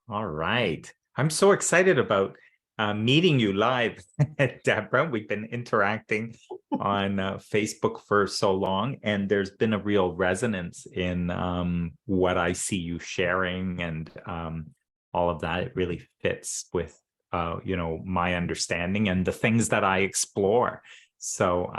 All right. I'm so excited about meeting you live, Deborah. We've been interacting on Facebook for so long, and there's been a real resonance in what I see you sharing and all of that. It really fits with, my understanding and the things that I explore. So,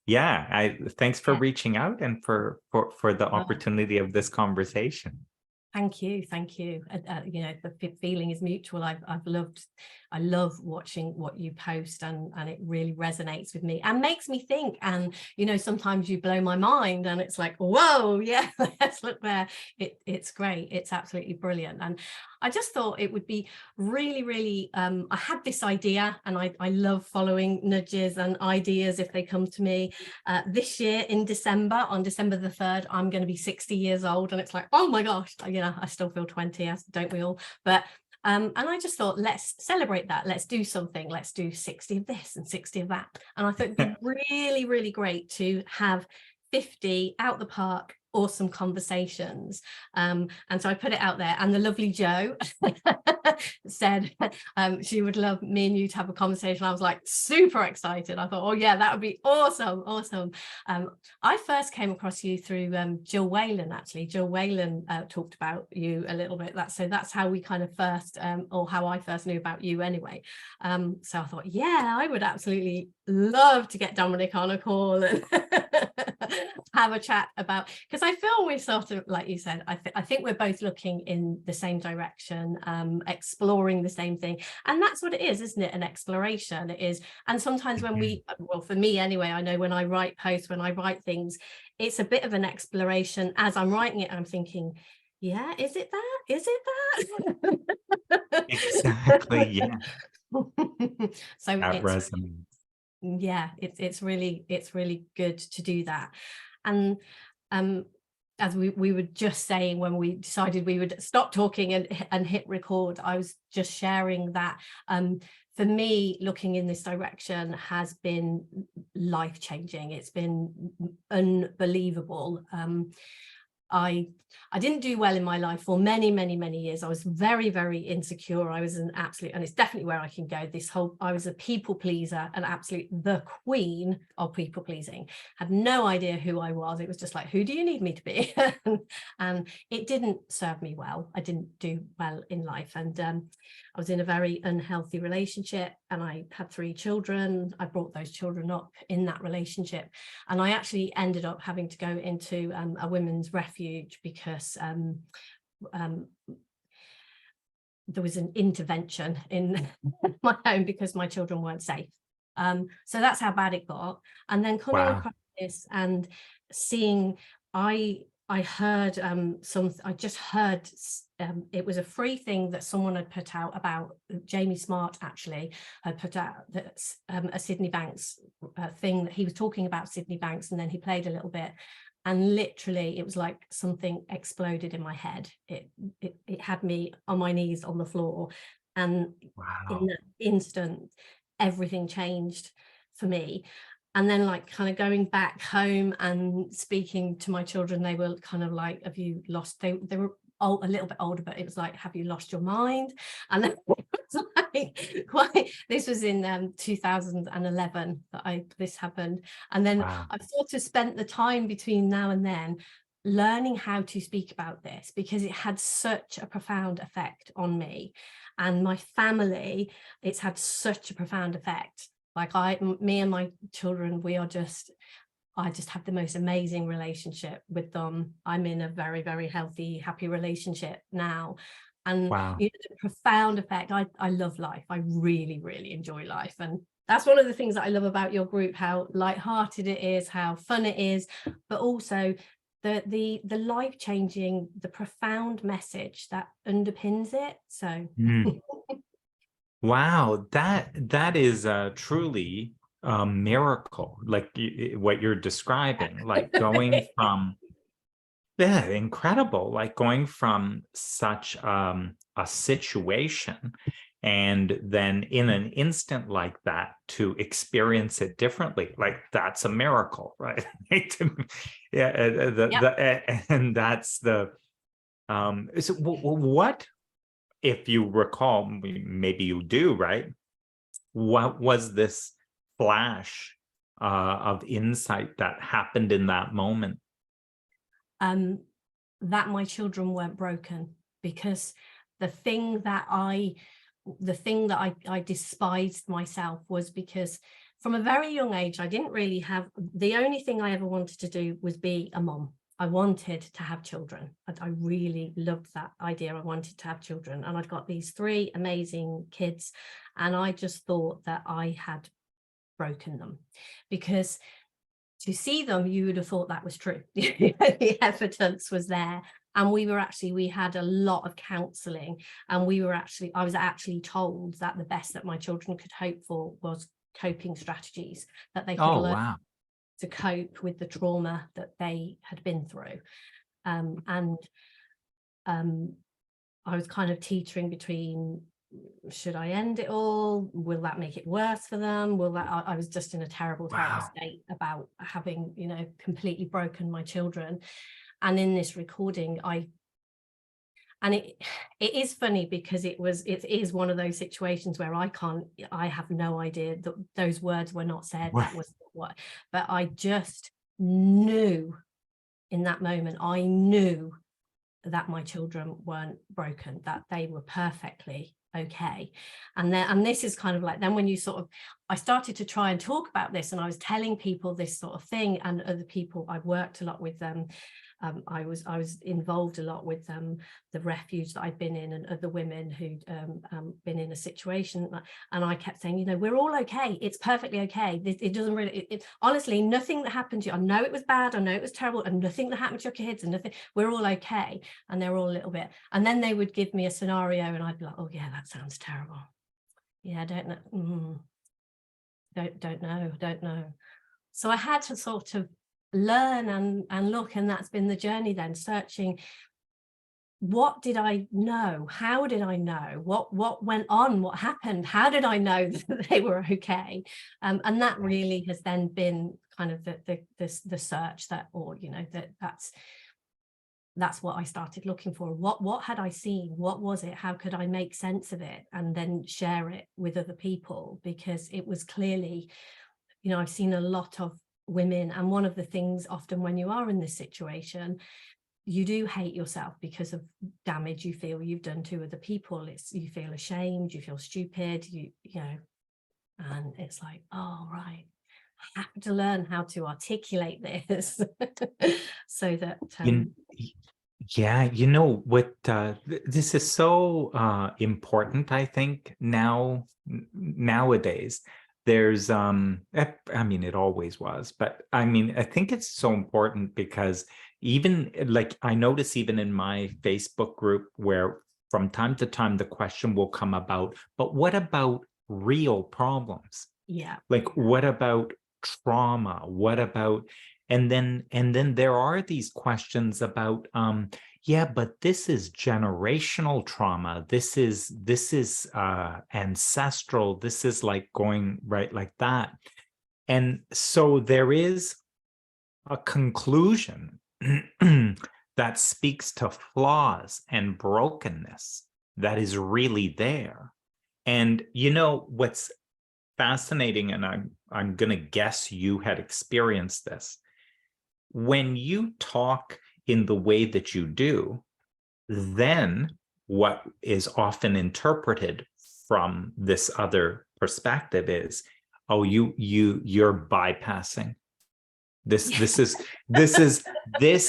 yeah, thanks for Yeah. reaching out and for the Well, opportunity of this conversation. thank you, thank you. The feeling is mutual. I love watching what you post, and it really resonates with me and makes me think. And sometimes you blow my mind, and it's like, whoa, yeah, let's look there. It's great. It's absolutely brilliant. And I just thought it would be really, really. I had this idea, and I love following nudges and ideas if they come to me. This year in December, on December the 3rd, I'm going to be 60 years old, and it's like, oh my gosh, I still feel 20, don't we all? But and I just thought, let's celebrate that. Let's do something. Let's do 60 of this and 60 of that. And I thought it'd be really, really great to have 50 out the park, awesome conversations. And so I put it out there, and the lovely Jo said she would love me and you to have a conversation. I was like super excited. I thought, oh yeah, that would be awesome. I first came across you through Jill Whalen. Actually, Jill Whalen talked about you a little bit. That's how we kind of first, or how I first knew about you anyway. So I thought, yeah, I would absolutely love to get Dominic on a call and have a chat about, because I feel we sort of, like you said, I think we're both looking in the same direction, exploring the same thing. And that's what it is, isn't it? An exploration. It is. And sometimes when well, for me anyway, I know when I write posts, when I write things, it's a bit of an exploration. As I'm writing it, I'm thinking, yeah, is it that? Is it that? Exactly. Yeah. So That it's, resonates. yeah, it's really good to do that. And as we were just saying, when we decided we would stop talking and hit record, I was just sharing that for me, looking in this direction has been life-changing. It's been unbelievable. I didn't do well in my life for many years. I was very, very insecure. I was an absolute, and it's definitely where I can go. I was a people pleaser, an absolute the queen of people pleasing. Had no idea who I was. It was just like, who do you need me to be? And it didn't serve me well. I didn't do well in life. And I was in a very unhealthy relationship, and I had 3 children. I brought those children up in that relationship. And I actually ended up having to go into a women's refuge because there was an intervention in my home because my children weren't safe. So that's how bad it got. And then coming Wow. across this and seeing, I heard I just heard it was a free thing that someone had put out about Jamie Smart, actually had put out that a Sydney Banks thing that he was talking about Sydney Banks, and then he played a little bit, and literally it was like something exploded in my head. It had me on my knees on the floor, and in Wow. that instant everything changed for me. And then, like, kind of going back home and speaking to my children, they were kind of like, have you lost, they were a little bit older, but it was like, have you lost your mind? And then it was like, this was in 2011 that this happened. And then Wow. I've sort of spent the time between now and then learning how to speak about this, because it had such a profound effect on me and my family. It's had such a profound effect. Like me and my children, I just have the most amazing relationship with them. I'm in a very, very healthy, happy relationship now. And Wow. the profound effect, I love life. I really, really enjoy life. And that's one of the things that I love about your group, how lighthearted it is, how fun it is, but also the life-changing, the profound message that underpins it. So Wow, that is truly a miracle, like what you're describing, like going from, yeah, incredible, like going from such a situation and then in an instant like that to experience it differently, like that's a miracle, right? Yeah, Yep. and that's the so what if you recall, maybe you do, right? What was this flash of insight that happened in that moment? That my children weren't broken, because the thing that I despised myself was because from a very young age, I didn't really have, the only thing I ever wanted to do was be a mom. I wanted to have children. I really loved that idea. I wanted to have children, and I've got these 3 amazing kids, and I just thought that I had broken them, because to see them, you would have thought that was true. The evidence was there. And we had a lot of counselling, and I was actually told that the best that my children could hope for was coping strategies, that they could Oh, learn wow. to cope with the trauma that they had been through. I was kind of teetering between, should I end it all? Will that make it worse for them? I was just in a terrible state about having, completely broken my children. And in this recording, it is funny, because it is one of those situations where I have no idea that those words were not said. That was what, but I just knew in that moment, I knew that my children weren't broken, that they were perfectly okay. And this is kind of like, then when I started to try and talk about this, and I was telling people this sort of thing, and other people, I've worked a lot with them. I was involved a lot with the refuge that I'd been in, and other women who'd been in a situation, and I kept saying, we're all okay. It's perfectly okay. It doesn't really, honestly, nothing that happened to you, I know it was bad, I know it was terrible, and nothing that happened to your kids, and nothing, we're all okay. And they're all a little bit, and then they would give me a scenario, and I'd be like, oh yeah, that sounds terrible. Yeah, I don't know. Don't know. So I had to sort of learn and look, and that's been the journey then, searching, what did I know? How did I know? What went on? What happened? How did I know that they were okay? And that really has then been kind of the search, that's what I started looking for. What had I seen? What was it? How could I make sense of it and then share it with other people? Because it was clearly, I've seen a lot of women, and one of the things often when you are in this situation, you do hate yourself because of damage you feel you've done to other people. You feel ashamed, you feel stupid, and it's like, oh right, I have to learn how to articulate this so that yeah, what this is so important, I think, nowadays. There's I mean, it always was, but I mean, I think it's so important because even like I notice even in my Facebook group, where from time to time the question will come about, but what about real problems? yeah, Like, what about trauma? What about, and then there are these questions about yeah, but this is generational trauma. This is ancestral. This is like going right like that. And so there is a conclusion that speaks to flaws and brokenness that is really there. And what's fascinating, and I'm going to guess you had experienced this. When you talk in the way that you do, then what is often interpreted from this other perspective is, oh, you're bypassing. This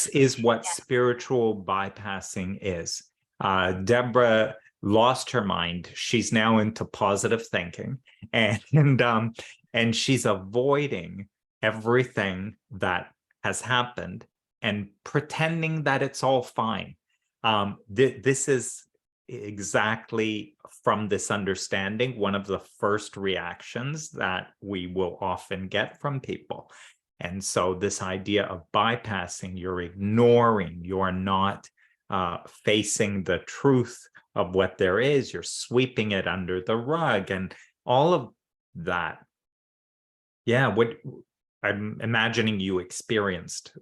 is what spiritual bypassing is. Debra lost her mind. She's now into positive thinking, and she's avoiding everything that has happened and pretending that it's all fine. This is exactly from this understanding one of the first reactions that we will often get from people. And so this idea of bypassing, you're ignoring, you're not facing the truth of what there is, you're sweeping it under the rug, and all of that. Yeah, what I'm imagining you experienced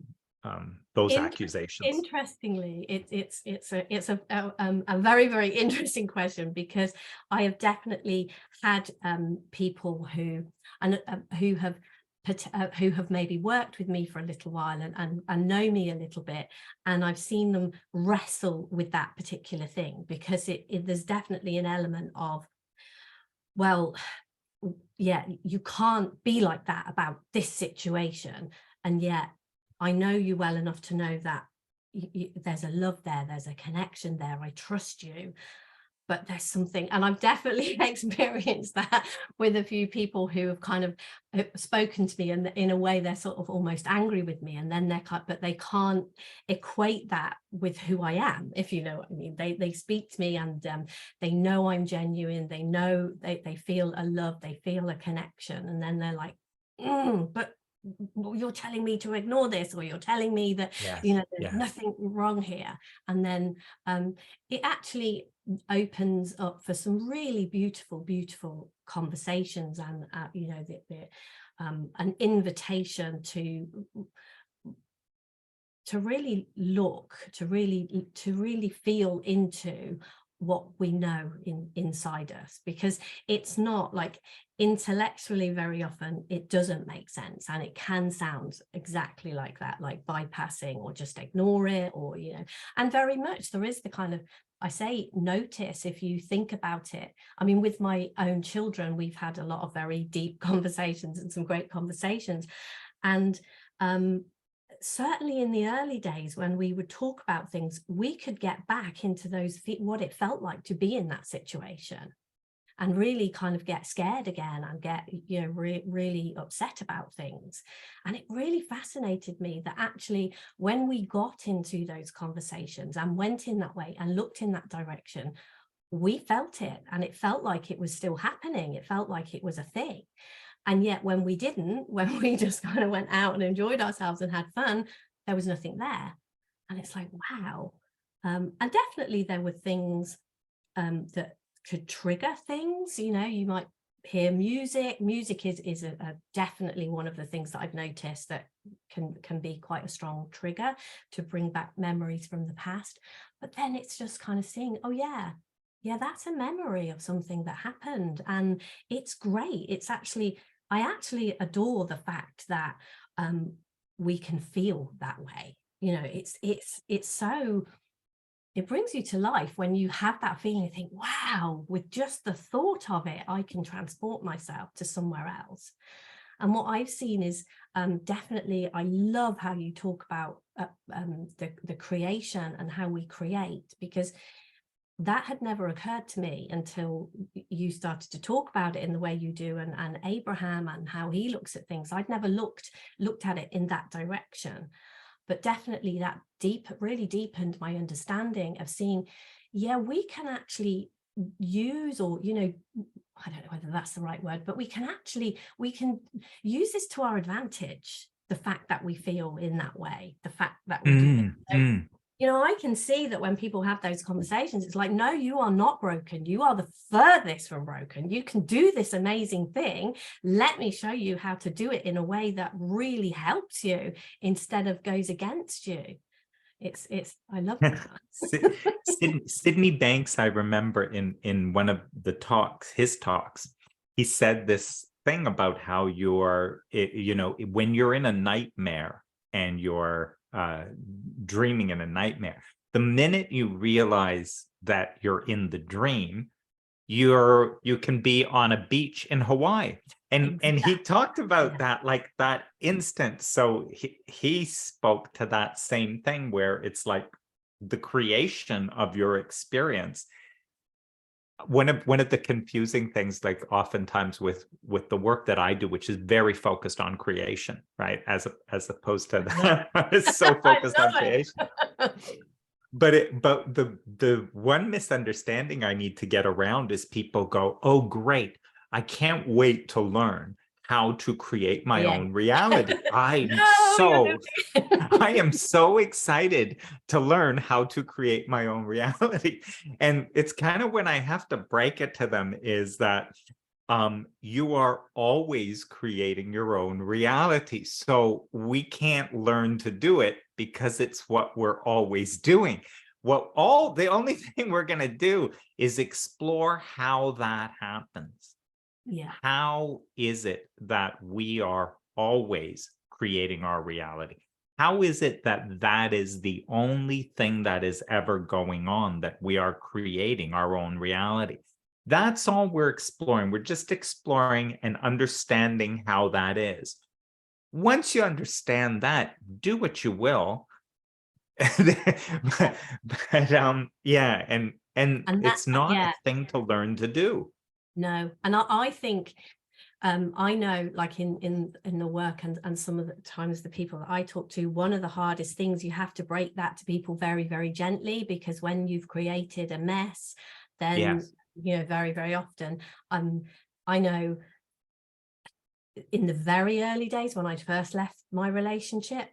those accusations? Interestingly, it's a very, very interesting question, because I have definitely had people who have maybe worked with me for a little while and know me a little bit, and I've seen them wrestle with that particular thing, because there's definitely an element of, well, yeah, you can't be like that about this situation, and yet I know you well enough to know that there's a love there, there's a connection there, I trust you. But there's something, and I've definitely experienced that with a few people who have kind of spoken to me, and in a way they're sort of almost angry with me, and then but they can't equate that with who I am, if you know what I mean. They speak to me, and they know I'm genuine, they know they feel a love, they feel a connection, and then they're like, but you're telling me to ignore this, or you're telling me that, Yes, you know, there's yes. nothing wrong here. And then it actually opens up for some really beautiful conversations, and you know, an invitation to really look, to really feel into what we know inside us, because it's not like, intellectually very often it doesn't make sense, and it can sound exactly like that, like bypassing or just ignore it, or, you know, and very much there is the kind of, I say, notice if you think about it. I mean, with my own children, we've had a lot of very deep conversations and some great conversations, and certainly in the early days when we would talk about things, we could get back into what it felt like to be in that situation, and really kind of get scared again, and get, you know, really upset about things. And it really fascinated me that actually when we got into those conversations and went in that way and looked in that direction, we felt it, and it felt like it was still happening. It felt like it was a thing. And yet when we didn't, when we just kind of went out and enjoyed ourselves and had fun, there was nothing there. And it's like, wow. And definitely there were things that could trigger things. You know, you might hear music. Music is definitely one of the things that I've noticed that can be quite a strong trigger to bring back memories from the past. But then it's just kind of seeing, oh yeah, that's a memory of something that happened, and it's great. It's actually, I actually adore the fact that we can feel that way. You know, it's so, it brings you to life when you have that feeling. You think, wow, with just the thought of it, I can transport myself to somewhere else. And what I've seen is definitely, I love how you talk about the creation and how we create, because that had never occurred to me until you started to talk about it in the way you do, and Abraham and how he looks at things. I'd never looked at it in that direction, but definitely that really deepened my understanding of seeing, yeah, we can actually use, or, you know, I don't know whether that's the right word, but we can use this to our advantage. The fact that we feel in that way, the fact that we do it. You know, I can see that when people have those conversations, it's like, no, you are not broken. You are the furthest from broken. You can do this amazing thing. Let me show you how to do it in a way that really helps you instead of goes against you. It's I love that. Sydney Banks, I remember in one of the talks, his talks, he said this thing about how you're, you know, when you're in a nightmare and you're dreaming in a nightmare, the minute you realize that you're in the dream, you can be on a beach in Hawaii. And he talked about that, like that instant. So he spoke to that same thing, where it's like the creation of your experience. One of the confusing things, like oftentimes with the work that I do, which is very focused on creation, right, as opposed to it's so focused on creation. But the one misunderstanding I need to get around is people go, oh great, I can't wait to learn how to create my own reality. I am so excited to learn how to create my own reality. And it's kind of when I have to break it to them is that you are always creating your own reality. So we can't learn to do it because it's what we're always doing. The only thing we're going to do is explore how that happens. Yeah. How is it that we are always creating our reality? How is it that that is the only thing that is ever going on, that we are creating our own reality? That's all we're exploring. We're just exploring and understanding how that is. Once you understand that, do what you will. Yeah, and And that, it's not a yeah, thing to learn to do. no. And I think, I know, like in the work and some of the times the people that I talk to, one of the hardest things, you have to break that to people very, very gently, because when you've created a mess, then, Yes. you know, very, very often, I know in the very early days when I first left my relationship,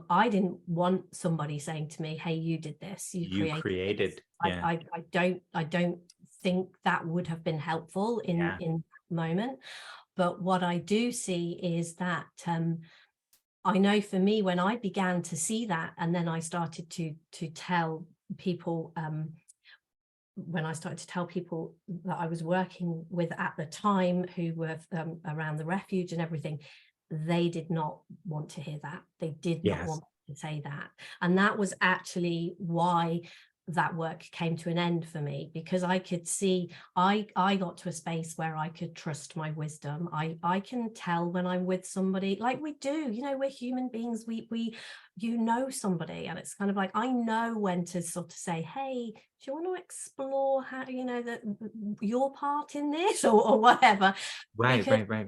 I didn't want somebody saying to me, hey, you did this, you You created this. created, yeah. I don't think that would have been helpful in Yeah. that moment. But what I do see is that, I know for me, when I began to see that, and then I started to tell people, when I started to tell people that I was working with at the time, who were around the refuge and everything, they did not want to hear that. They did not Yes. want to say that. And that was actually why that work came to an end for me, because I could see, I got to a space where I could trust my wisdom. I can tell when I'm with somebody, like we do, you know, we're human beings, we you know somebody, and it's kind of like, I know when to sort of say, hey, do you want to explore how, you know, that your part in this, or whatever. Right, because right.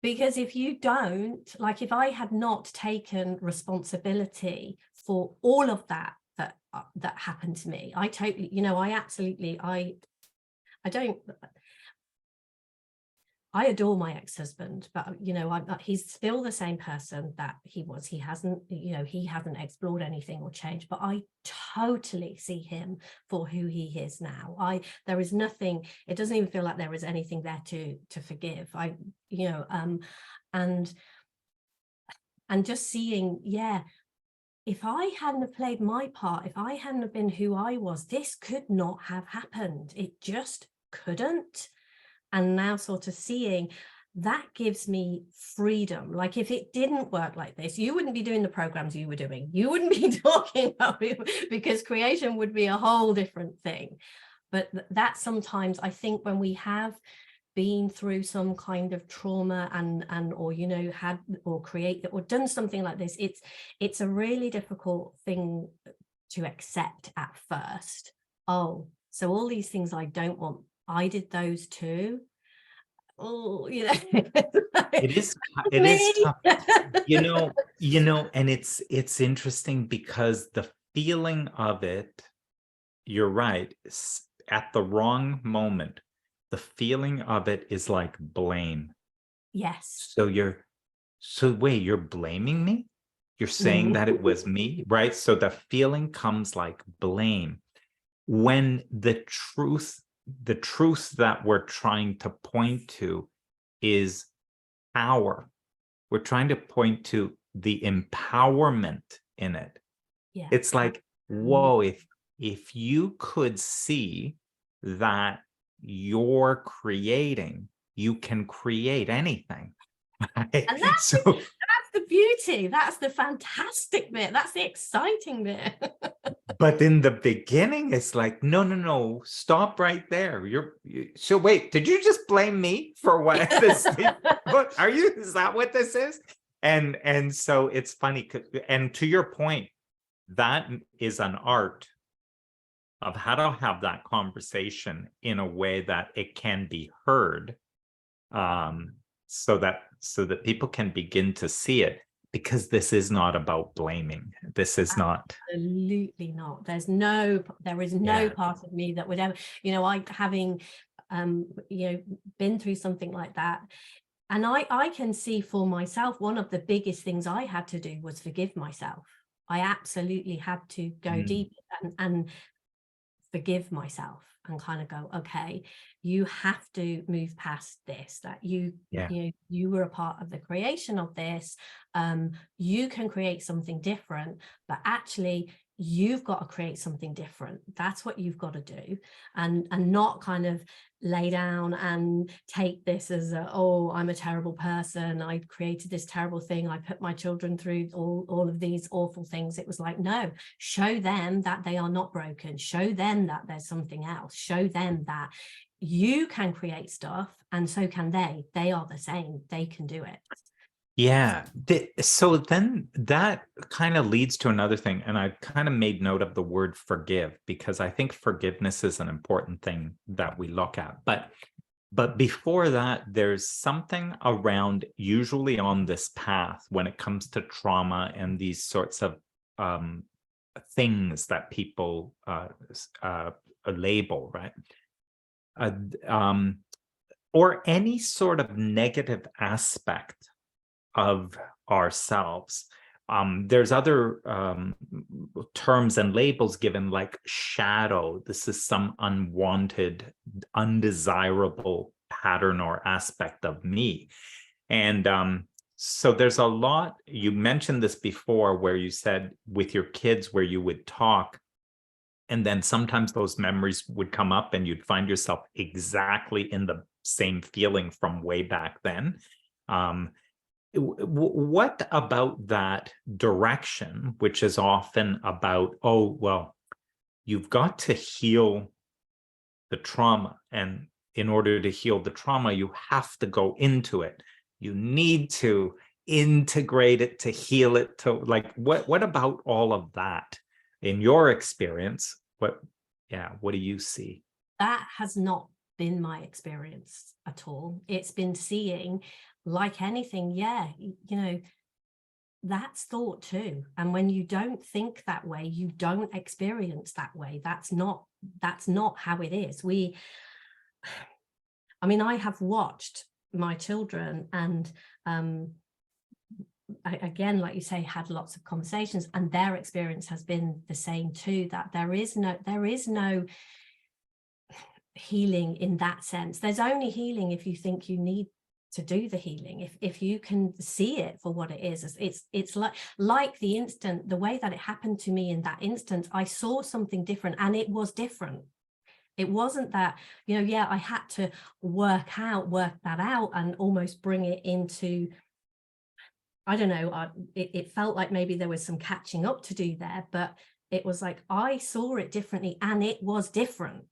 because if you don't, like, if I had not taken responsibility for all of that that happened to me, I totally, you know, I absolutely, I don't, I adore my ex-husband, but, you know, he's still the same person that he was. He hasn't, you know, he hasn't explored anything or changed, but I totally see him for who he is now. There is nothing, it doesn't even feel like there is anything there to forgive. You know, and just seeing, yeah, if I hadn't have played my part, if I hadn't have been who I was, this could not have happened. It just couldn't. And now sort of seeing that gives me freedom. Like, if it didn't work like this, you wouldn't be doing the programs you were doing. You wouldn't be talking about it, because creation would be a whole different thing. But that sometimes, I think, when we have been through some kind of trauma and or, you know, had or created or done something like this, it's a really difficult thing to accept at first. Oh, so all these things I don't want, I did those too. Oh, you know. It is Me. tough. And it's interesting because the feeling of it, you're right, at the wrong moment, the feeling of it is like blame. Yes. So wait, you're blaming me? You're saying Mm. that it was me, right? So the feeling comes like blame, when the truth that we're trying to point to is power. We're trying to point to the empowerment in it. Yeah. It's like, whoa, if you could see that you're creating, you can create anything. Right? And that's So, the beauty. That's the fantastic bit. That's the exciting bit. but in the beginning, it's like, no, stop right there. So wait, did you just blame me for what this? What are you? Is that what this is? And so it's funny. And to your point, that is an art of how to have that conversation in a way that it can be heard, so that people can begin to see it, because this is not about blaming. This is not. Absolutely not. There is no Yeah. part of me that would ever, you know, I having you know, been through something like that. And I can see for myself, one of the biggest things I had to do was forgive myself. I absolutely had to go deep and forgive myself and kind of go, okay, you have to move past this, that you know, you were a part of the creation of this. You can create something different, but actually you've got to create something different. That's what you've got to do, and not kind of lay down and take this as a, oh, I'm a terrible person, I created this terrible thing, I put my children through all of these awful things. It was like, no, show them that they are not broken, show them that there's something else, show them that you can create stuff, and so can they are the same, they can do it. Yeah. So then that kind of leads to another thing. And I kind of made note of the word forgive, because I think forgiveness is an important thing that we look at. But before that, there's something around, usually on this path, when it comes to trauma and these sorts of things that people label, right? Or any sort of negative aspect of ourselves. There's other terms and labels given, like shadow. This is some unwanted, undesirable pattern or aspect of me. And so there's a lot. You mentioned this before, where you said with your kids, where you would talk, and then sometimes those memories would come up and you'd find yourself exactly in the same feeling from way back then. What about that direction, which is often about, oh, well, you've got to heal the trauma, and in order to heal the trauma, you have to go into it. You need to integrate it to heal it. To like, what about all of that in your experience? What do you see? That has not been my experience at all. It's been seeing, like anything, you know, that's thought too. And when you don't think that way, you don't experience that way. That's not how it is. I mean, I have watched my children, and again, like you say, had lots of conversations, and their experience has been the same too, that there is no healing in that sense. There's only healing if you think you need to do the healing. If you can see it for what it is, it's like the instant, the way that it happened to me in that instant, I saw something different, and it was different. It wasn't that, you know, I had to work that out and almost bring it into, I don't know, it felt like maybe there was some catching up to do there, but it was like I saw it differently, and it was different.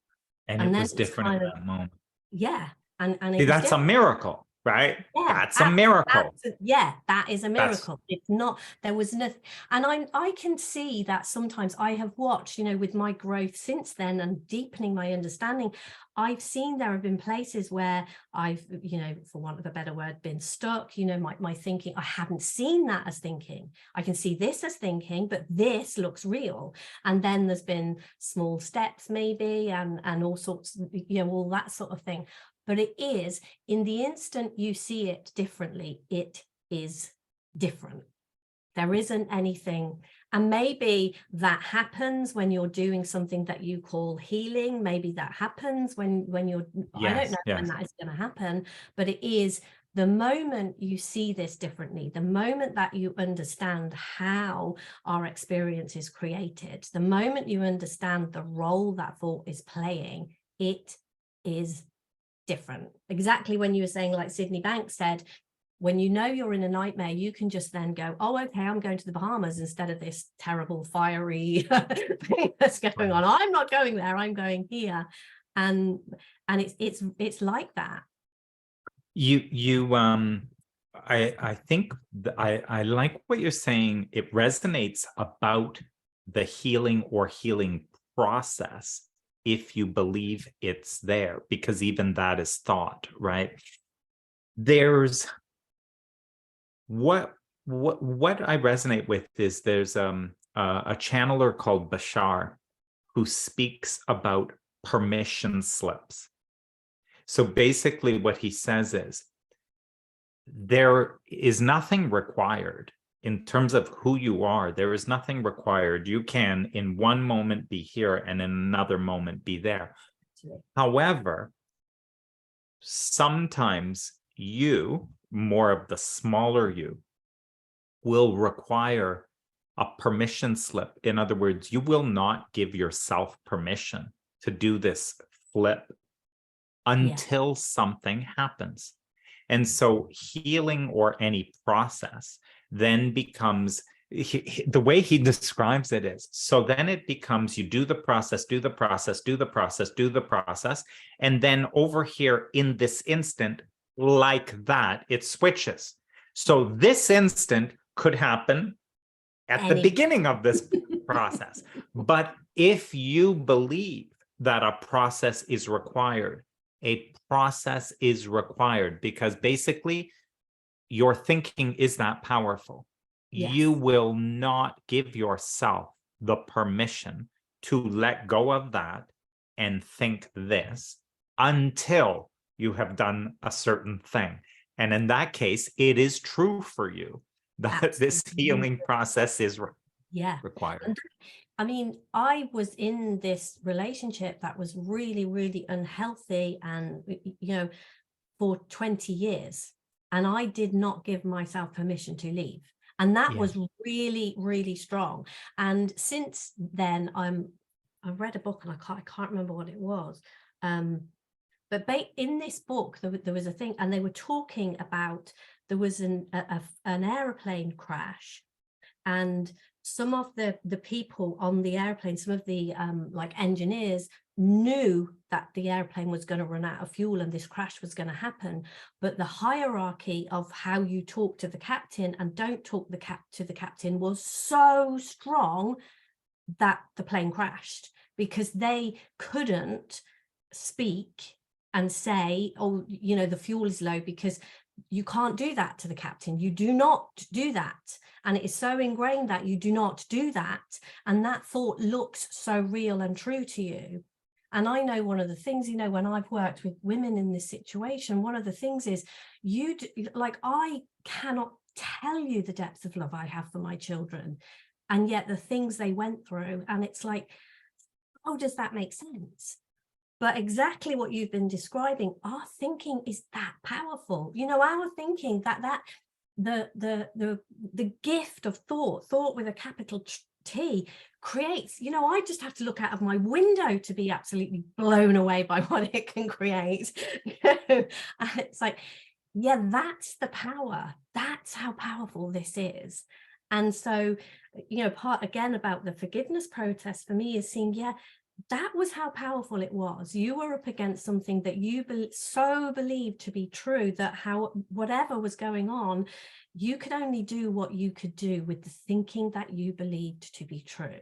And it was different in that moment. Yeah. And it See, was that's a miracle, right? Yeah, that's a miracle. That is a miracle. It's not, there was nothing. And I can see that sometimes I have watched, you know, with my growth since then and deepening my understanding, I've seen there have been places where I've, you know, for want of a better word, been stuck, you know, my thinking, I haven't seen that as thinking. I can see this as thinking, but this looks real. And then there's been small steps maybe, and all sorts, you know, all that sort of thing. But it is, in the instant you see it differently, it is different. There isn't anything. And maybe that happens when you're doing something that you call healing. Maybe that happens when you're, I don't know when that is going to happen, but it is the moment you see this differently, the moment that you understand how our experience is created, the moment you understand the role that thought is playing, it is different. Exactly when you were saying, like Sydney Banks said, when you know you're in a nightmare, you can just then go, oh, okay, I'm going to the Bahamas instead of this terrible fiery thing that's going on. I'm not going there, I'm going here. And it's like that. I think I like what you're saying. It resonates about the healing or healing process, if you believe it's there, because even that is thought, right? There's what I resonate with is there's a channeler called Bashar who speaks about permission slips. So basically what he says is there is nothing required. in terms of who you are, there is nothing required. You can in one moment be here and in another moment be there. However, sometimes you, more of the smaller you, will require a permission slip. In other words, you will not give yourself permission to do this flip until something happens. And so healing or any process then becomes, the way he describes it is, so then it becomes you do the process, do the process, do the process, do the process. And then over here in this instant, like that, it switches. So this instant could happen at the beginning of this process. But if you believe that a process is required, a process is required, because basically your thinking is that powerful. You will not give yourself the permission to let go of that and think this until you have done a certain thing. And in that case, it is true for you that this healing process is required. And, I mean, I was in this relationship that was really, really unhealthy and, you know, for 20 years. And I did not give myself permission to leave. And that was really, really strong. And since then, I read a book and I can't remember what it was. But in this book, there was a thing, and they were talking about, there was an airplane crash, and some of the people on the airplane, some of the like engineers, knew that the airplane was going to run out of fuel and this crash was going to happen. But the hierarchy of how you talk to the captain and don't talk to the captain was so strong that the plane crashed, because they couldn't speak and say, oh, you know, the fuel is low, because you can't do that to the captain. You do not do that. And it is so ingrained that you do not do that. And that thought looks so real and true to you. And I know one of the things, you know, when I've worked with women in this situation, one of the things is like, I cannot tell you the depth of love I have for my children, and yet the things they went through, and it's like, oh, does that make sense? But exactly what you've been describing, our thinking is that powerful. You know, our thinking, the gift of thought with a capital T, creates, you know, I just have to look out of my window to be absolutely blown away by what it can create. And it's like, yeah, that's the power. That's how powerful this is. And so, you know, part again about the forgiveness process for me is seeing, yeah, that was how powerful it was. You were up against something that you so believed to be true, that whatever was going on, you could only do what you could do with the thinking that you believed to be true.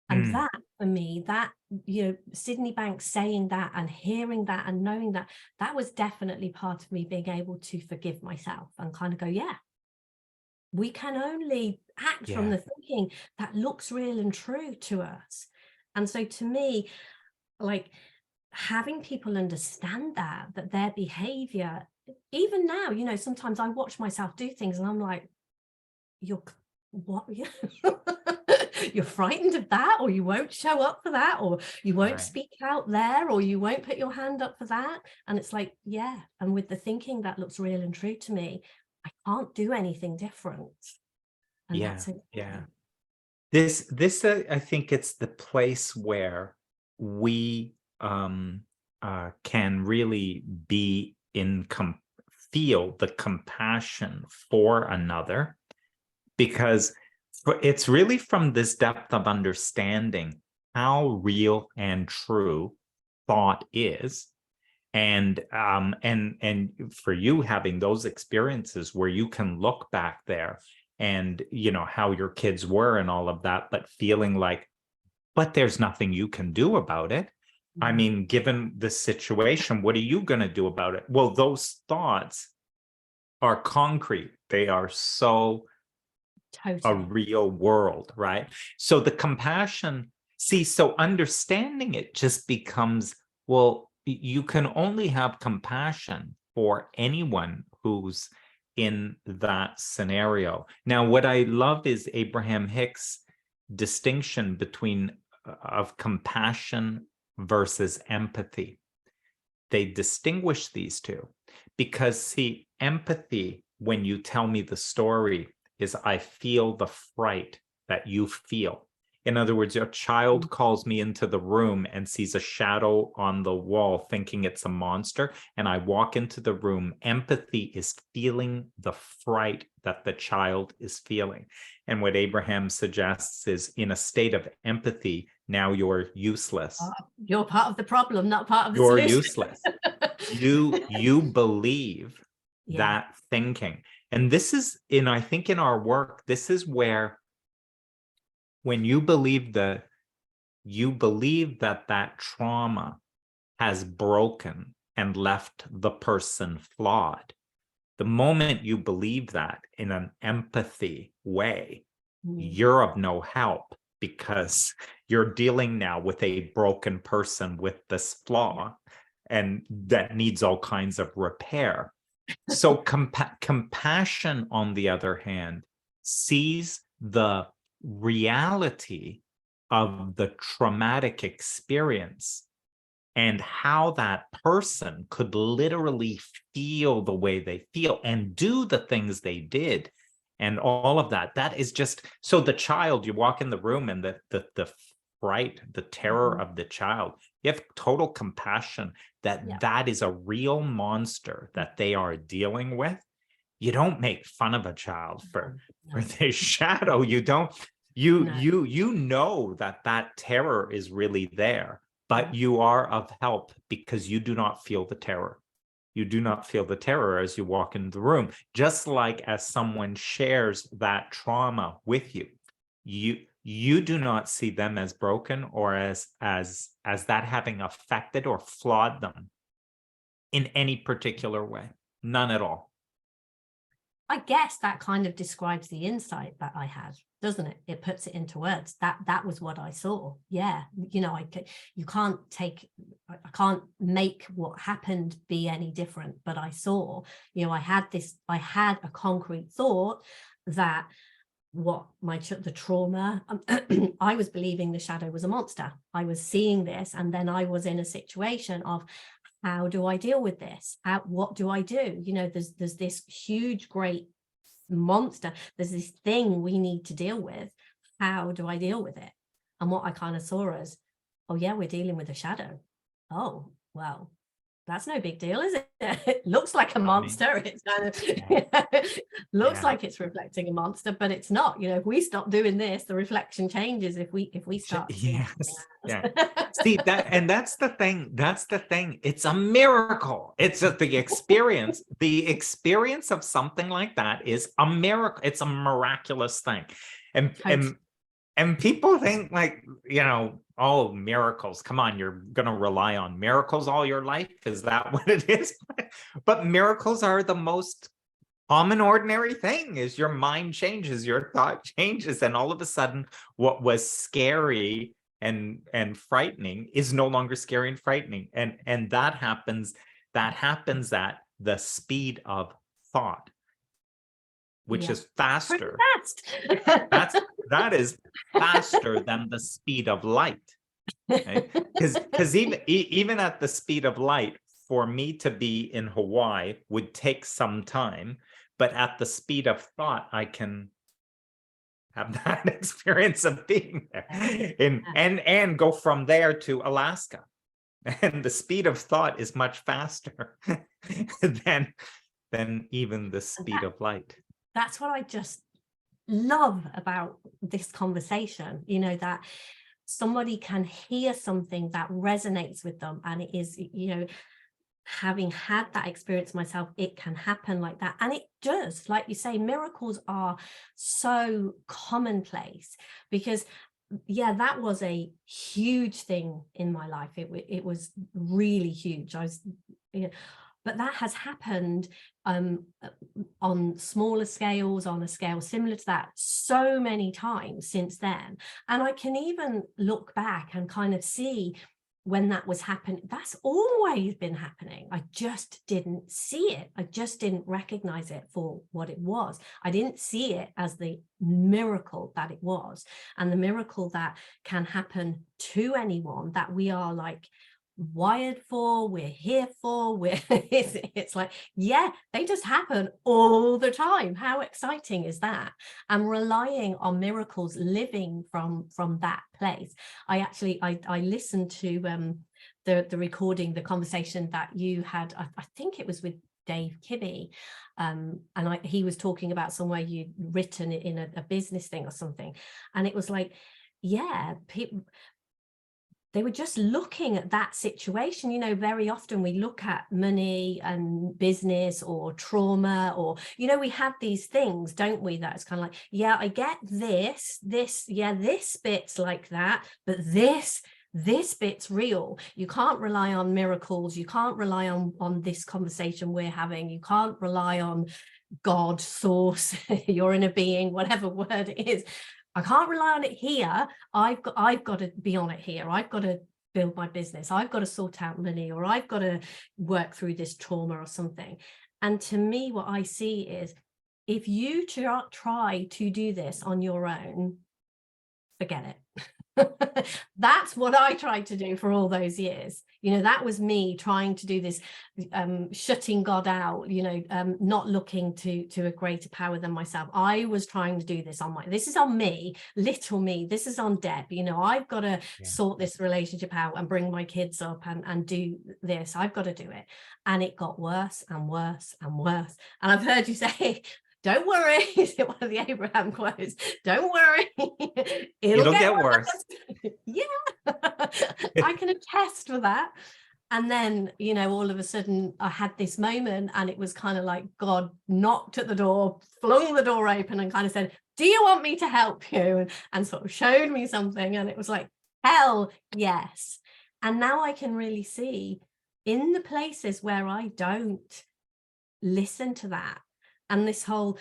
And that, for me, that, you know, Sydney Banks saying that and hearing that and knowing that, that was definitely part of me being able to forgive myself and kind of go, yeah, we can only act from the thinking that looks real and true to us. And so to me, like, having people understand that their behavior, even now, you know, sometimes I watch myself do things and I'm like, you're what? You're frightened of that, or you won't show up for that, or you won't speak out there, or you won't put your hand up for that. And it's like, yeah. And with the thinking that looks real and true to me, I can't do anything different. And that's it. This I think it's the place where we can really be feel the compassion for another, because it's really from this depth of understanding how real and true thought is. And for you having those experiences where you can look back there and, you know, how your kids were and all of that, but feeling like, but there's nothing you can do about it. I mean, given the situation, what are you going to do about it? Well, those thoughts are concrete. They are so a real world, right? So the compassion, so understanding it just becomes, well, you can only have compassion for anyone who's in that scenario. Now, what I love is Abraham Hicks' distinction between of compassion versus empathy. They distinguish these two because, see, empathy, when you tell me the story, is I feel the fright that you feel. In other words, a child calls me into the room and sees a shadow on the wall thinking it's a monster, and I walk into the room. Empathy is feeling the fright that the child is feeling. And what Abraham suggests is, in a state of empathy, now you're useless. You're part of the problem, not part of the You're solution. useless. You believe that thinking. And this is, I think in our work, this is where, when you believe that that trauma has broken and left the person flawed, the moment you believe that in an empathy way, you're of no help, because you're dealing now with a broken person with this flaw, and that needs all kinds of repair. So compassion, on the other hand, sees the reality of the traumatic experience and how that person could literally feel the way they feel and do the things they did, and all of that. That is just, so the child, you walk in the room and the fright, the terror of the child, you have total compassion that that is a real monster that they are dealing with. You don't make fun of a child for their shadow. You don't, you know that terror is really there, but you are of help because you do not feel the terror. You do not feel the terror as you walk into the room. Just like as someone shares that trauma with you, you do not see them as broken or as that having affected or flawed them in any particular way. None at all. I guess that kind of describes the insight that I had, doesn't it? It puts it into words. That was what I saw. Yeah, you can't I can't make what happened be any different, but I saw, I had a concrete thought that the trauma, I was believing the shadow was a monster. I was seeing this, and then I was in a situation of, how do I deal with this? What do I do? There's this huge, great monster. There's this thing we need to deal with. How do I deal with it? And what I kind of saw as, oh yeah, we're dealing with a shadow. Oh, well, that's no big deal, is it? It looks like a monster. It's kind of looks like it's reflecting a monster, but it's not. If we stop doing this, the reflection changes. If we start See that, and that's the thing. It's a miracle. It's just the experience. The experience of something like that is a miracle. It's a miraculous thing. And people think, like, oh, miracles. Come on, you're going to rely on miracles all your life? Is that what it is? But miracles are the most common, ordinary thing. Is your mind changes, your thought changes, and all of a sudden what was scary and frightening is no longer scary and frightening. And that happens at the speed of thought, which is faster. That is faster than the speed of light. Because even at the speed of light, for me to be in Hawaii would take some time, but at the speed of thought, I can have that experience of being there and go from there to Alaska. And the speed of thought is much faster than even the speed of light. That's what I just love about this conversation, that somebody can hear something that resonates with them, and it is, having had that experience myself, it can happen like that. And it does, like you say, miracles are so commonplace, because that was a huge thing in my life. It was really huge. But that has happened on smaller scales, on a scale similar to that, so many times since then. And I can even look back and kind of see when that was happening, that's always been happening. I just didn't see it. I just didn't recognize it for what it was. I didn't see it as the miracle that it was, and the miracle that can happen to anyone, that we are like wired for, we're here for, it's like, yeah, they just happen all the time. How exciting is that? And relying on miracles, living from that place. I listened to the recording, the conversation that you had, I think it was with Dave Kibbe, and he was talking about somewhere you'd written it in a business thing or something, and it was like, yeah, people, they were just looking at that situation. You know, very often we look at money and business or trauma, or, you know, we have these things, don't we? That's kind of like, yeah, I get this, yeah, this bit's like that, but this bit's real. You can't rely on miracles. You can't rely on this conversation we're having. You can't rely on God, source, you're in a being, whatever word it is. I can't rely on it here. I've got to be on it here. I've got to build my business. I've got to sort out money, or I've got to work through this trauma or something. And to me, what I see is, if you try to do this on your own, forget it. That's what I tried to do for all those years. You know, that was me trying to do this, shutting God out, you know, not looking to a greater power than myself. I was trying to do this on this is on me, little me, this is on Deb, you know, I've got to sort this relationship out and bring my kids up and do this. I've got to do it. And it got worse and worse and worse. And I've heard you say, don't worry, is it one of the Abraham quotes? Don't worry, it'll get worse. Yeah, I can attest for that. And then, you know, all of a sudden I had this moment, and it was kind of like God knocked at the door, flung the door open, and kind of said, do you want me to help you? And sort of showed me something. And it was like, hell yes. And now I can really see, in the places where I don't listen to that, and this whole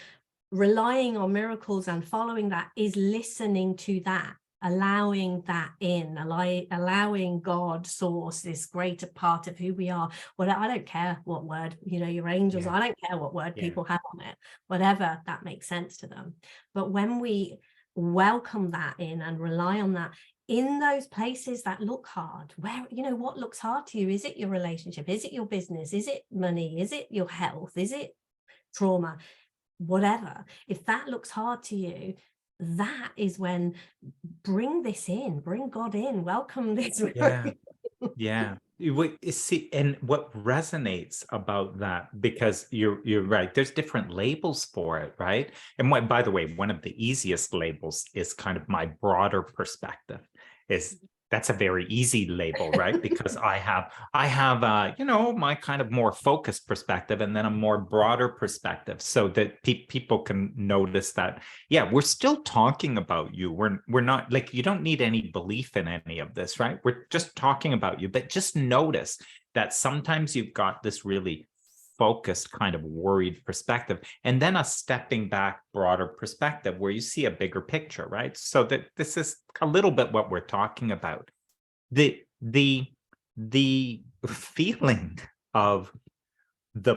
relying on miracles and following that is listening to that, allowing that in, allowing God, source, this greater part of who we are. Well, I don't care what word, you know, your angels, I don't care what word people have on it, whatever that makes sense to them. But when we welcome that in and rely on that, in those places that look hard, where, you know, what looks hard to you? Is it your relationship? Is it your business? Is it money? Is it your health? Is it trauma? Whatever, if that looks hard to you, that is when bring this in, bring God in, welcome this. Yeah. See, and what resonates about that, because you're right, there's different labels for it, right? And by the way, one of the easiest labels is kind of my broader perspective. That's a very easy label, right? Because I have you know, my kind of more focused perspective, and then a more broader perspective, so that people can notice that, yeah, we're still talking about you. We're not like, you don't need any belief in any of this, right? We're just talking about you. But just notice that sometimes you've got this really focused, kind of worried perspective, and then a stepping back, broader perspective where you see a bigger picture, right? So that this is a little bit what we're talking about. The feeling of the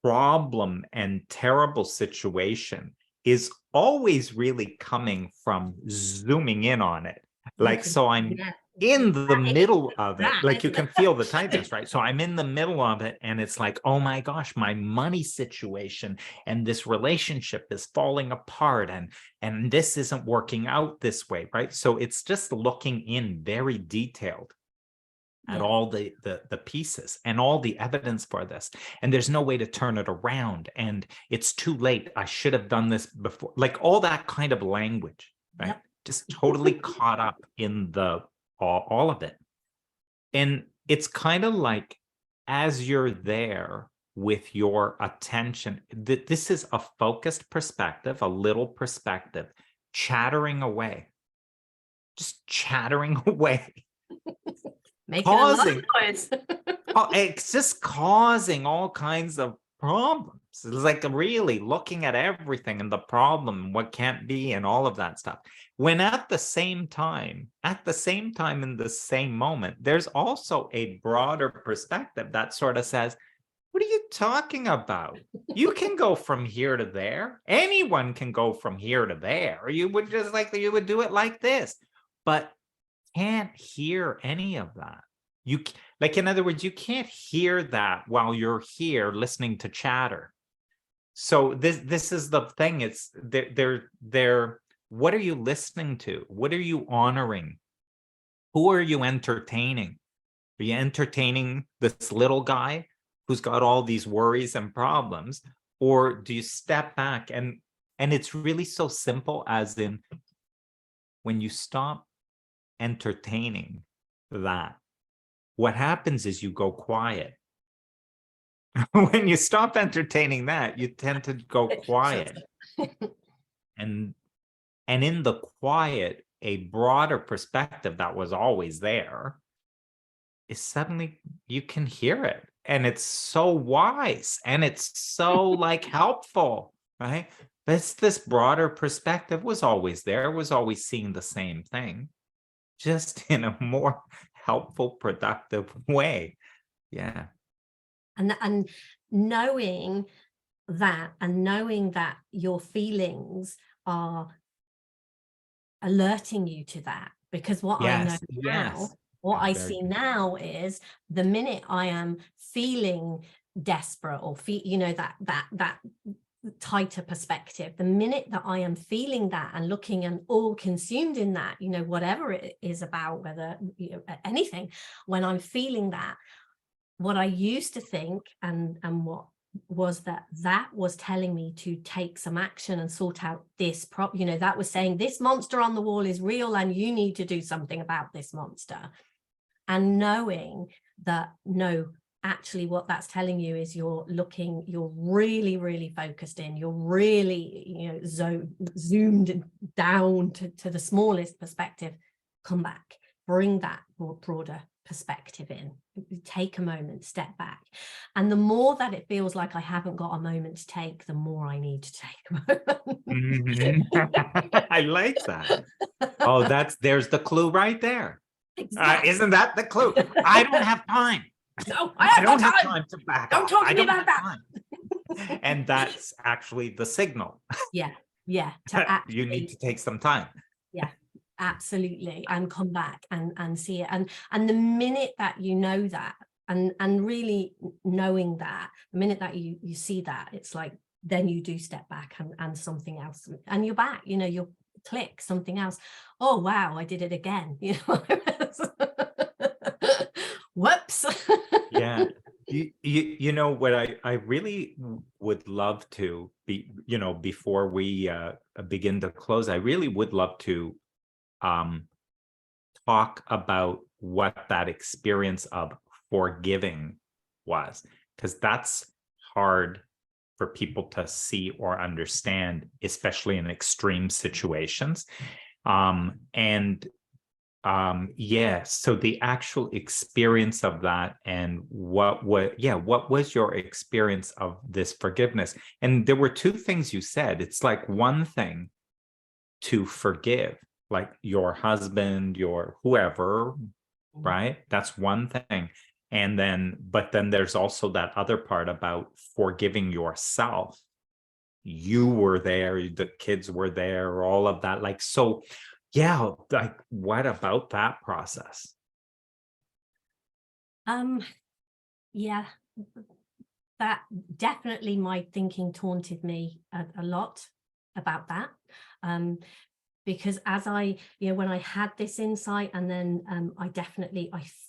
problem and terrible situation is always really coming from zooming in on it. Like, so I'm in the middle of it, like you can feel the tightness, right? So I'm in the middle of it, and it's like, oh my gosh, my money situation and this relationship is falling apart, and this isn't working out this way, right? So it's just looking in very detailed at all the pieces and all the evidence for this, and there's no way to turn it around, and it's too late, I should have done this before, like all that kind of language, right? Just totally caught up in the all of it. And it's kind of like, as you're there with your attention, this is a focused perspective, a little perspective, chattering away, just chattering away, making a lot of noise. It's just causing all kinds of problems, So it's like really looking at everything and the problem, what can't be, and all of that stuff. When at the same time, in the same moment, there's also a broader perspective that sort of says, what are you talking about? You can go from here to there. Anyone can go from here to there. You would just like you would do it like this, but can't hear any of that. Like, in other words, you can't hear that while you're here listening to chatter. So this is the thing. It's they're what are you listening to? What are you honoring? Who are you entertaining? Are you entertaining this little guy who's got all these worries and problems? Or do you step back and it's really so simple, as in when you stop entertaining that, what happens is you go quiet. When you stop entertaining that, you tend to go quiet. And in the quiet, a broader perspective that was always there is suddenly you can hear it. And it's so wise and it's so like helpful, right? This broader perspective was always there, was always seeing the same thing, just in a more helpful, productive way. Yeah. And knowing that, and knowing that your feelings are alerting you to that, because what I know now, what I see now is the minute I am feeling desperate or that tighter perspective, the minute that I am feeling that and looking and all consumed in that, whatever it is about, whether anything, when I'm feeling that, what I used to think and what was that was telling me to take some action and sort out this that was saying this monster on the wall is real and you need to do something about this monster. And knowing that, no, actually what that's telling you is you're really, really focused in, you're really, zoomed down to the smallest perspective. Come back, bring that broader perspective in, take a moment, step back. And the more that it feels like I haven't got a moment to take, the more I need to take a moment. I like that. Oh, there's the clue right there. Exactly. Isn't that the clue? I don't have time. No, I don't have time to back don't off. talk to me about that. And that's actually the signal. Yeah. You need to take some time. Yeah, absolutely. And come back and see it. And the minute that you know that, and really knowing that, the minute that you see that, it's like, then you do step back and something else, and you're back, you'll click something else. Oh, wow, I did it again. Whoops. Yeah. You know what I really would love to be, before we begin to close, I really would love to talk about what that experience of forgiving was, because that's hard for people to see or understand, especially in extreme situations. So the actual experience of that, and what was your experience of this forgiveness? And there were two things you said. It's like one thing to forgive, like your husband, your whoever, right? That's one thing. But then there's also that other part about forgiving yourself. You were there, the kids were there, all of that. Like, so yeah, like, what about that process? Yeah, that definitely, my thinking taunted me a lot about that. Because as when I had this insight, and then I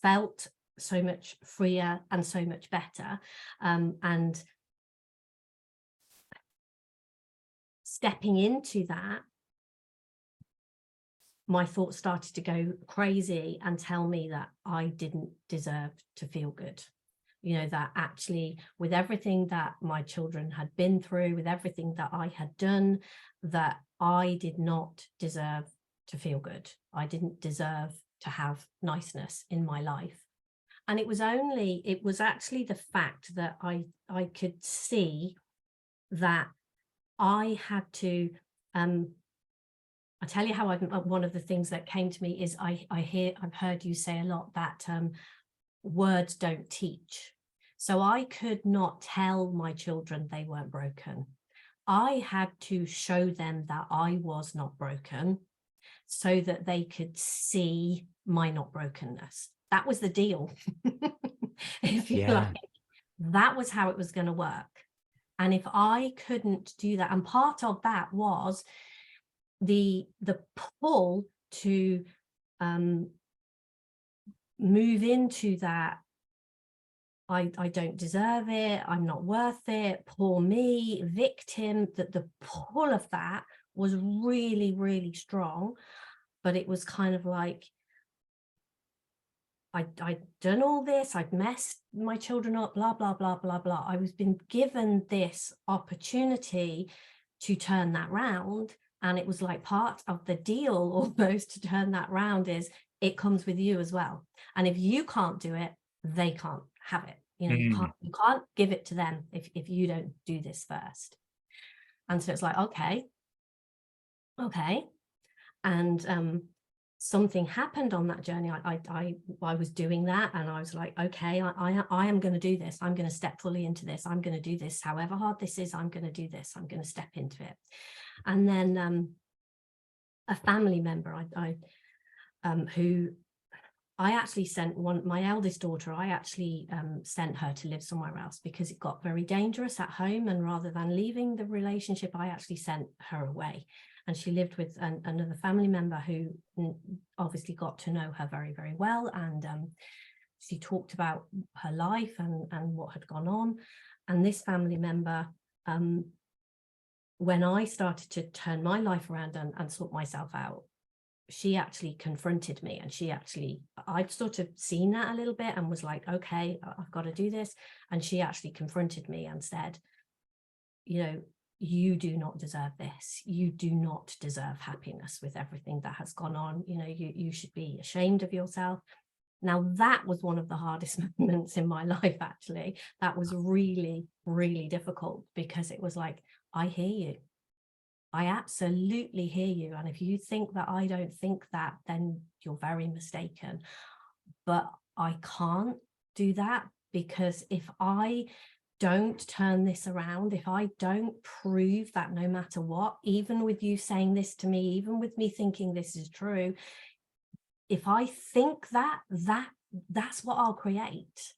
felt so much freer and so much better, and stepping into that, my thoughts started to go crazy and tell me that I didn't deserve to feel good. That actually, with everything that my children had been through, with everything that I had done, that I did not deserve to feel good. I didn't deserve to have niceness in my life. And it was actually the fact that I could see that I had to, I'll tell you how one of the things that came to me is I've heard you say a lot that words don't teach. So I could not tell my children they weren't broken. I had to show them that I was not broken so that they could see my not brokenness. That was the deal. If you like, that was how it was going to work. And if I couldn't do that, and part of that was the pull to move into that, I don't deserve it, I'm not worth it, poor me, victim, that the pull of that was really, really strong. But it was kind of like, I'd done all this, I'd messed my children up, blah, blah, blah, blah, blah. I was been given this opportunity to turn that round. And it was like part of the deal almost to turn that round is it comes with you as well. And if you can't do it, they can't have it. You know, you can't give it to them if you don't do this first. And so it's like, okay. And something happened on that journey. I was doing that, and I was like, okay, I am going to do this. I'm going to step fully into this. I'm going to do this. However hard this is, I'm going to do this. I'm going to step into it. And then a family member, who I actually sent my eldest daughter, I actually sent her to live somewhere else because it got very dangerous at home. And rather than leaving the relationship, I actually sent her away. And she lived with another family member who obviously got to know her very, very well. And she talked about her life and what had gone on. And this family member, when I started to turn my life around and sort myself out, she actually confronted me. And I'd sort of seen that a little bit and was like, okay, I've got to do this. And she actually confronted me and said, you know, you do not deserve this. You do not deserve happiness with everything that has gone on. You know, you should be ashamed of yourself. Now, that was one of the hardest moments in my life, actually. That was really, really difficult because it was like, I hear you. I absolutely hear you. And if you think that I don't think that, then you're very mistaken. But I can't do that, because if I don't turn this around, if I don't prove that no matter what, even with you saying this to me, even with me thinking this is true, if I think that's what I'll create.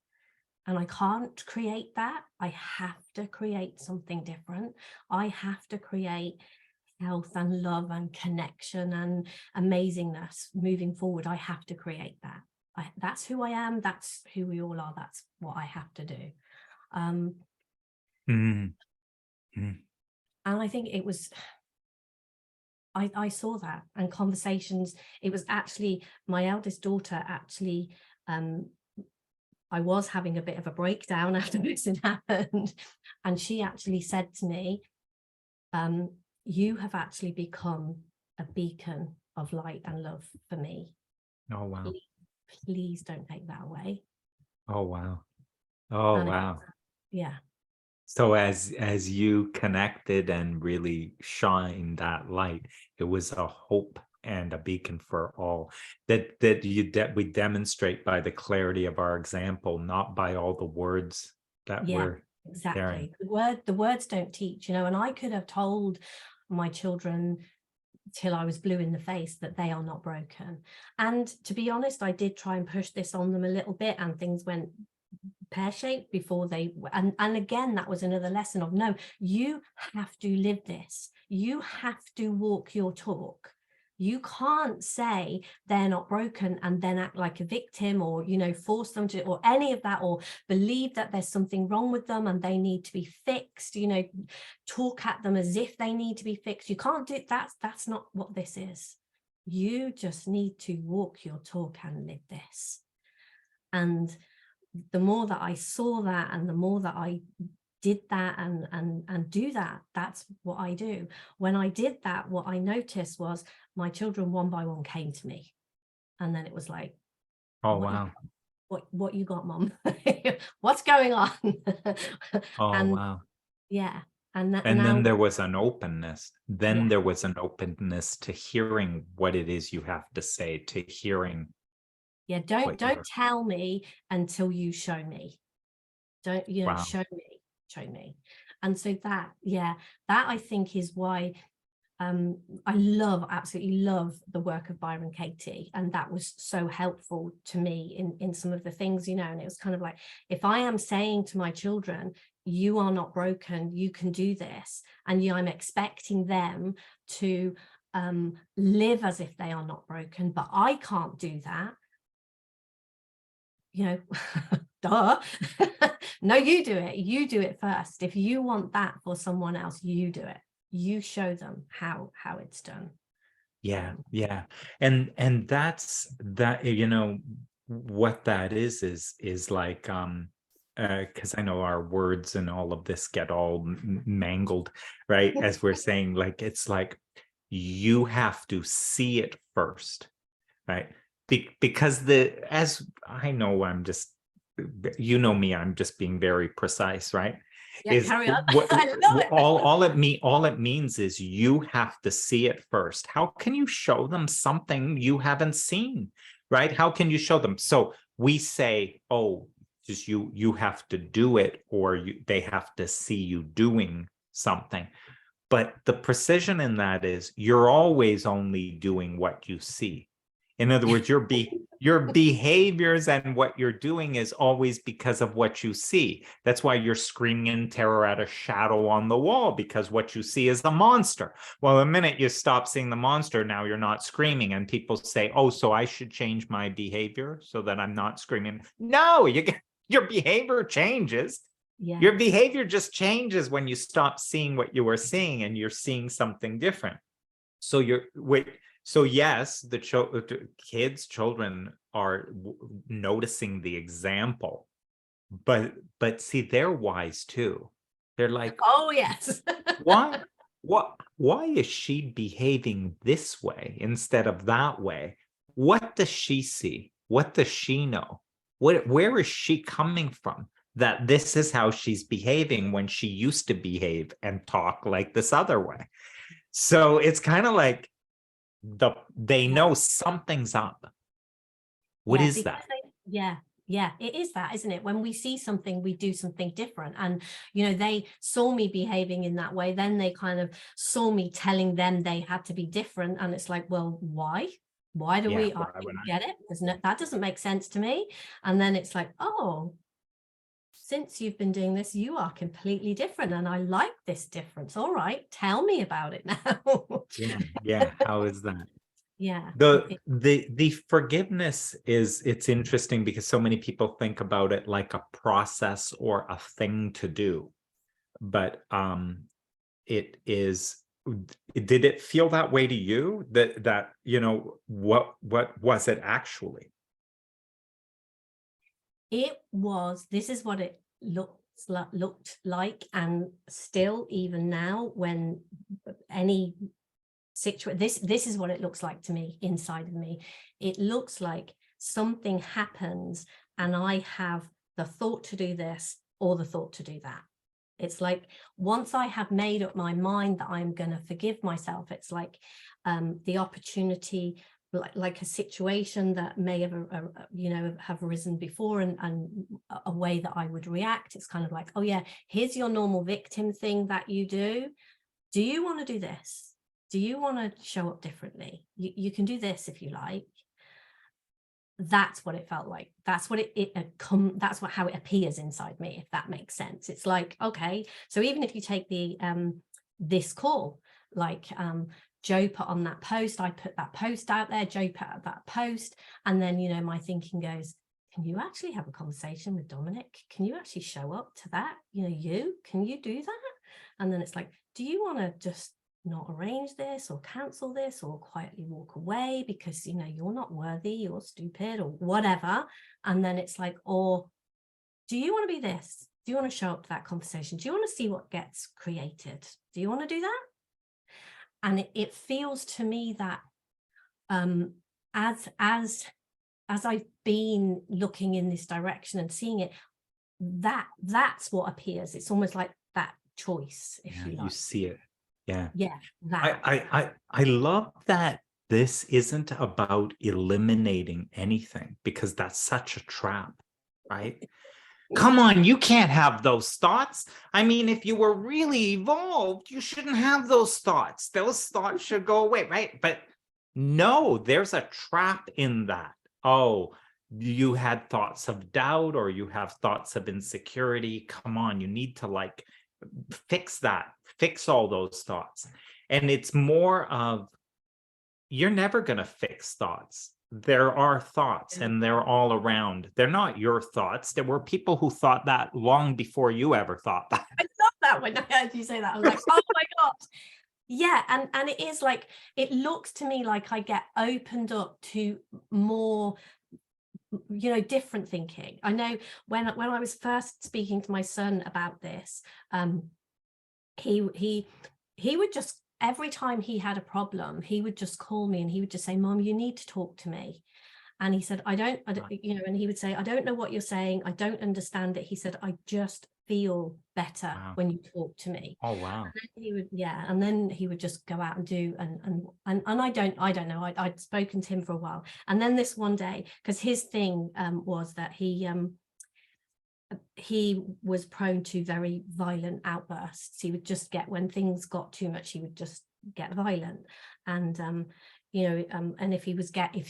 And I can't create that. I have to create something different. I have to create health and love and connection and amazingness moving forward. I have to create that. That's who I am. That's who we all are. That's what I have to do. And I think it was, I saw that, and conversations, it was actually my eldest daughter actually, I was having a bit of a breakdown after this had happened. And she actually said to me, you have actually become a beacon of light and love for me. Oh, wow. Please don't take that away. Oh, wow. Oh, And wow. Yeah. So as you connected and really shined that light, it was a hope and a beacon for all that we demonstrate by the clarity of our example, not by all the words that we're exactly. sharing. The words don't teach, you know, and I could have told my children till I was blue in the face that they are not broken. And to be honest, I did try and push this on them a little bit, and things went pear-shaped before they, and again, that was another lesson of, no, you have to live this. You have to walk your talk. You can't say they're not broken and then act like a victim, or, you know, force them to, or any of that, or believe that there's something wrong with them and they need to be fixed, you know, talk at them as if they need to be fixed. You can't do that. That's not what this is. You just need to walk your talk and live this. And the more that I saw that, and the more that I did that and do that, that's what I do. When I did that, what I noticed was my children one by one came to me, and then it was like, oh, wow. What you got, Mom? What's going on? Oh, And wow. yeah, And that And now, then there was an openness. Then yeah, there was an openness to hearing what it is you have to say, to hearing yeah, don't what you're. tell me until you show me. Don't, you know, Wow. show me. And so that, yeah, that I think is why I absolutely love the work of Byron Katie, and that was so helpful to me in some of the things, you know. And it was kind of like, if I am saying to my children, you are not broken, you can do this, and I'm expecting them to live as if they are not broken, but I can't do that, you know. Duh. No, you do it first. If you want that for someone else, you do it. You show them how it's done. Yeah, yeah. And that's that, you know, what that is like, because I know our words and all of this get all mangled, right? As we're saying, like, it's like you have to see it first, right? Because as I know, I'm just, you know me, I'm just being very precise, right? Yeah, Is carry on. what I love it. all it means is you have to see it first. How can you show them something you haven't seen, right? How can you show them? So we say, oh, just you have to do it, or they have to see you doing something. But the precision in that is you're always only doing what you see. In other words, your behaviors and what you're doing is always because of what you see. That's why you're screaming in terror at a shadow on the wall, because what you see is a monster. Well, the minute you stop seeing the monster, now you're not screaming, and people say, oh, so I should change my behavior so that I'm not screaming. No, your behavior changes. Yeah, Your behavior just changes when you stop seeing what you were seeing and you're seeing something different. So so yes, the children are noticing the example, but see, they're wise too. They're like, oh yes. why why is she behaving this way instead of that way? What does she see? What does she know? Where is she coming from that this is how she's behaving when she used to behave and talk like this other way? So it's kind of like they Yeah, know something's up. What yeah, is because that? yeah, it is that, isn't it? When we see something, we do something different. And, you know, they saw me behaving in that way. Then they kind of saw me telling them they had to be different. And it's like, well, why? Why do Yeah, we? I why would don't I? get it. That doesn't make sense to me. And then it's like, oh, since you've been doing this, you are completely different. And I like this difference. All right, tell me about it now. Yeah, yeah. How is that? Yeah. The forgiveness is, it's interesting because so many people think about it like a process or a thing to do, but it is, did it feel that way to you, that you know, what was it actually? This is what it looked like, and still even now, when any situation, this is what it looks like to me inside of me. It looks like something happens and I have the thought to do this or the thought to do that. It's like, once I have made up my mind that I'm going to forgive myself, it's like the opportunity, like a situation that may have you know, have arisen before, and a way that I would react. It's kind of like, oh yeah, here's your normal victim thing that you do. Do you want to do this? Do you want to show up differently? You can do this if you like. That's what it felt like. That's what that's how it appears inside me, if that makes sense. It's like, okay, so even if you take the this call, like Joe put on that post, I put that post out there, Joe put out that post, and then, you know, my thinking goes, can you actually have a conversation with Dominic? Can you actually show up to that? You know, can you do that? And then it's like, do you want to just not arrange this or cancel this or quietly walk away because, you know, you're not worthy, you're stupid or whatever? And then it's like, or do you want to be this? Do you want to show up to that conversation? Do you want to see what gets created? Do you want to do that? And it feels to me that as I've been looking in this direction and seeing it, that's what appears. It's almost like choice, if Yeah, you you like. see it. Yeah. Yeah, that. I love that this isn't about eliminating anything, because that's such a trap, right? Come on, you can't have those thoughts. I mean, if you were really evolved, you shouldn't have those thoughts. Those thoughts should go away, right? But no, there's a trap in that. Oh, you had thoughts of doubt, or you have thoughts of insecurity. Come on, you need to like fix that, fix all those thoughts. And it's more of, you're never going to fix thoughts. There are thoughts and they're all around. They're not your thoughts. There were people who thought that long before you ever thought that. I love that when I heard you say that. I was like, oh my gosh. Yeah, and it is like, it looks to me like I get opened up to more, different thinking. I know when I was first speaking to my son about this, he would just, every time he had a problem, he would just call me and he would just say, Mom, you need to talk to me. And he said, I don't, and he would say, I don't know what you're saying. I don't understand it. He said, I just feel better when you talk to me. Oh, wow. And then he would, and then he would just go out and do, and I don't know. I'd spoken to him for a while. And then this one day, because his thing was that he was prone to very violent outbursts. He would just get, when things got too much, he would just get violent. And and if he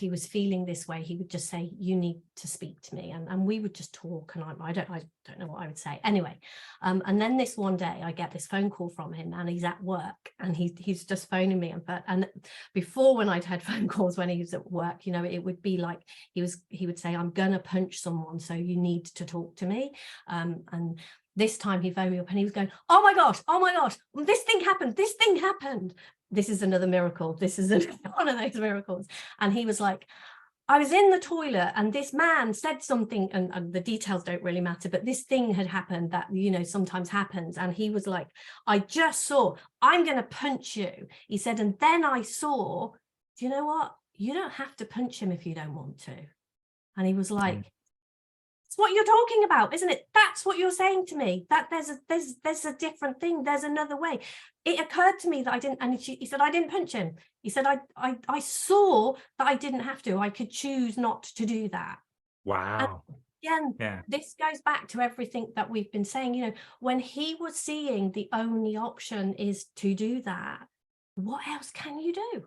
was feeling this way, he would just say, you need to speak to me, and we would just talk, and I don't know what I would say anyway. And then this one day I get this phone call from him, and he's at work, and he's just phoning me. And before, when I'd had phone calls when he was at work, it would be like he would say, I'm gonna punch someone, so you need to talk to me. And this time he phoned me up and he was going, oh my gosh, this thing happened, this is another miracle, this is one of those miracles. And he was like, I was in the toilet and this man said something, and the details don't really matter, but this thing had happened that sometimes happens. And he was like, I just saw, I'm going to punch you, he said. And then I saw, do you know what, you don't have to punch him if you don't want to. And he was like, it's what you're talking about, isn't it? That's what you're saying to me, that there's a different thing, there's another way. It occurred to me that I didn't, and he said, I didn't punch him. He said, I saw that I didn't have to, I could choose not to do that. Wow. And again, this goes back to everything that we've been saying, when he was seeing the only option is to do that, what else can you do?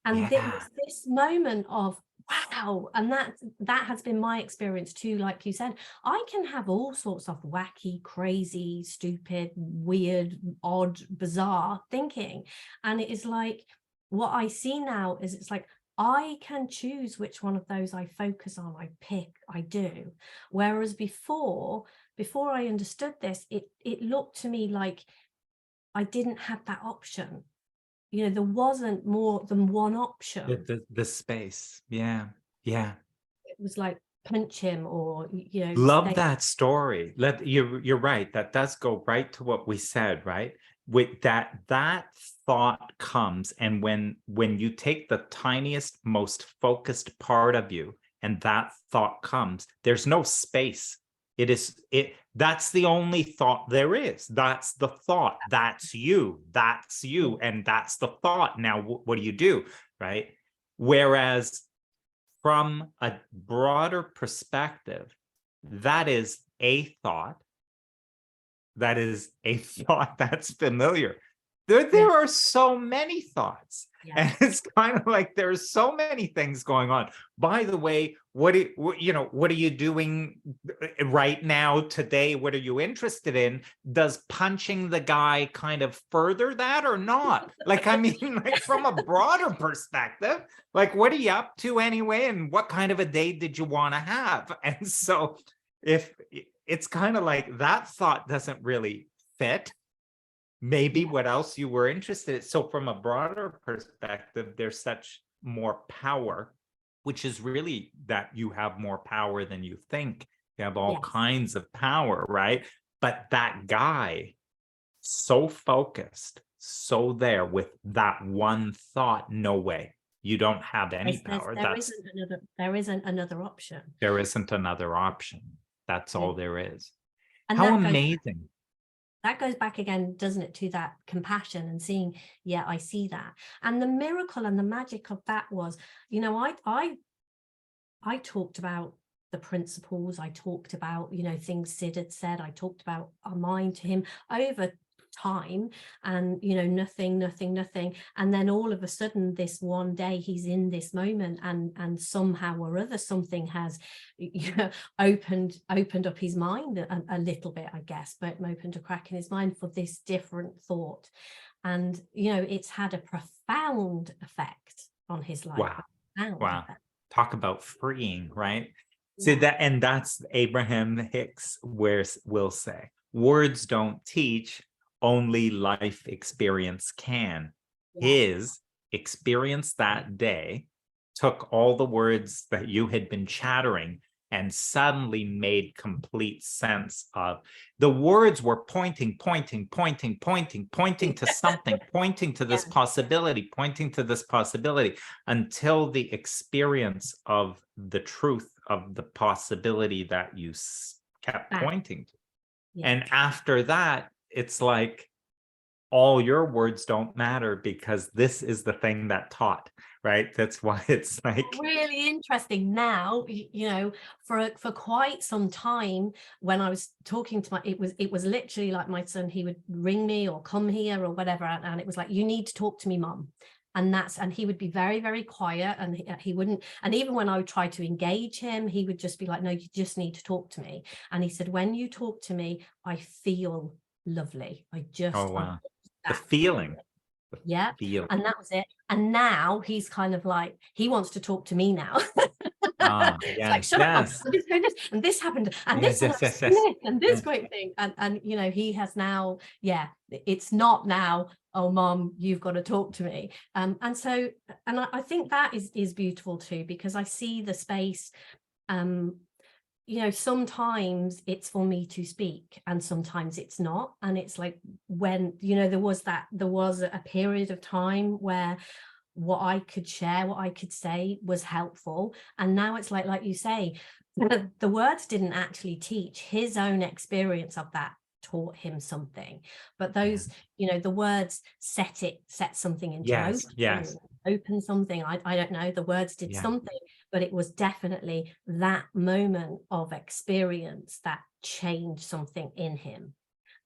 And there was this moment of, wow. And that has been my experience too. Like you said, I can have all sorts of wacky, crazy, stupid, weird, odd, bizarre thinking. And it is like, what I see now is, it's like, I can choose which one of those I focus on, I pick, I do. Whereas before I understood this, it looked to me like I didn't have that option. There wasn't more than one option. The space. Yeah. It was like, punch him, or Love that story. You're right. That does go right to what we said, right? With that thought comes, and when you take the tiniest, most focused part of you, and that thought comes, there's no space. That's the only thought there is. That's the thought. That's you, and that's the thought. Now, what do you do, right? Whereas from a broader perspective, that is a thought. That is a thought that's familiar. There are so many thoughts. And it's kind of like there's so many things going on. By the way, what are you doing right now today? What are you interested in? Does punching the guy kind of further that or not? Like, I mean, like, from a broader perspective, like, what are you up to anyway? And what kind of a day did you want to have? And so if it's kind of like that thought doesn't really fit, maybe what else you were interested in. So from a broader perspective, there's such more power, which is really that you have more power than you think. You have all kinds of power, right? But that guy, so focused, so there with that one thought, no way. You don't have any power. There isn't another option. There isn't another option. That's all there is. And how amazing. that goes back again, doesn't it, to that compassion and seeing, yeah, I see that. And the miracle and the magic of that was, you know, I talked about the principles, I talked about, you know, things Sid had said, I talked about our mind to him over time, and you know, nothing. And then all of a sudden, this one day, he's in this moment, and somehow or other something has, you know, opened up his mind a little bit, I guess, but opened a crack in his mind for this different thought. And you know, it's had a profound effect on his life. Wow. Wow. Effect. Talk about freeing, right? So Yeah. and that's Abraham Hicks will say, words don't teach, only life experience can. Yeah. His experience that day took all the words that you had been chattering and suddenly made complete sense of. The words were pointing to something, pointing to this possibility, until the experience of the truth of the possibility that you kept pointing to. Yeah. And after that, it's like, all your words don't matter, because this is the thing that taught, right? That's why it's like really interesting. Now, you know, for quite some time, when I was talking to it was literally like my son, he would ring me or come here or whatever, and it was like, you need to talk to me, mum. And he would be very, very quiet, and he wouldn't, and even when I would try to engage him, he would just be like, no, you just need to talk to me. And he said, when you talk to me, I feel lovely. oh wow, the feeling. Yeah. And that was it. And now he's kind of like, he wants to talk to me now. It's like, shut up, and this happened, and this and this great thing. And you know, he has now, yeah, it's not now, oh mom, you've got to talk to me. And so, and I think that is beautiful too, because I see the space. You know, sometimes it's for me to speak and sometimes it's not. And it's like, when, you know, there was a period of time where what I could share, what I could say was helpful. And now it's like you say, the words didn't actually teach. His own experience of that taught him something. But those, you know, the words set something into motion, open something. I don't know, the words did something, but it was definitely that moment of experience that changed something in him.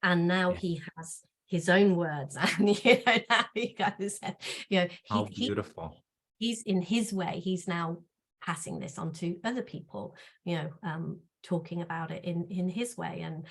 And now he has his own words, and you know, now he kind of said, you know, beautiful. He's in his way, he's now passing this on to other people, you know, talking about it in his way. And